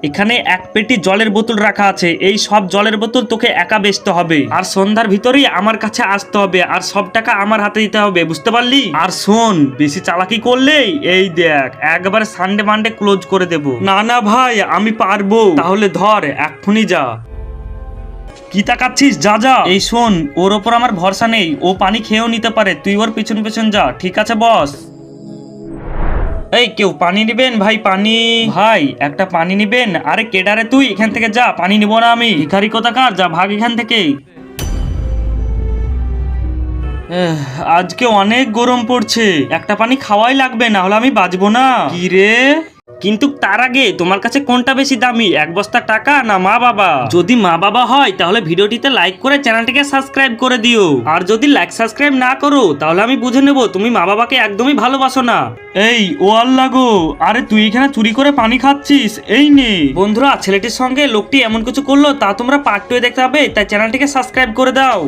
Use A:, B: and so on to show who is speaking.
A: এখানে এক পেটি জলের বোতল রাখা আছে, এই সব জলের বোতল তোকে একা বেচতে হবে, আর সন্ধ্যার ভিতরেই আমার কাছে আসতে হবে, আর সব টাকা আমার হাতে দিতে হবে, বুঝতে পারলি? আর শোন, বেশি চালাকি করলেই এই দেখ একবার সানডে মানডে ক্লোজ করে দেব। না না ভাই, আমি পারবো। তাহলে ধর, এক্ষুনি যা। কি তাকাচ্ছিস, যা যা। এই শোন, ওর ওপর আমার ভরসা নেই, ও পানি খেয়েও নিতে পারে, তুই ওর পিছন পিছন যা, ঠিক আছে বস? এই কেউ পানি নিবেন ভাই? পানি ভাই, একটা পানি নিবেন? আরে কেডারে তুই, এখান থেকে যা, পানি নিব না আমি। ভিখারি কোথাকার, যা ভাগ এখান থেকে। আজকে অনেক গরম পড়ছে, একটা পানি খাওয়াই লাগবে, না হলে আমি বাঁচবো না। কি রে? কিন্তু তার আগে তোমার কাছে কোনটা বেশি দামি, এক বস্তা টাকা না মা বাবা? যদি মা বাবা হয় তাহলে ভিডিওটিতে লাইক করে চ্যানেলটিকে সাবস্ক্রাইব করে দিও, আর যদি লাইক সাবস্ক্রাইব না করো তাহলে আমি বুঝে নেব তুমি মা বাবাকে একদমই ভালোবাসো না। এই ও আল্লাহ গো, আরে তুই এখানে চুরি করে পানি খাচ্ছিস? এই নে। বন্ধুরা, ছেলেটির সঙ্গে লোকটি এমন কিছু করলো তা তোমরা পার্ট 2 দেখতে হবে, তাই চ্যানেলটিকে সাবস্ক্রাইব করে দাও।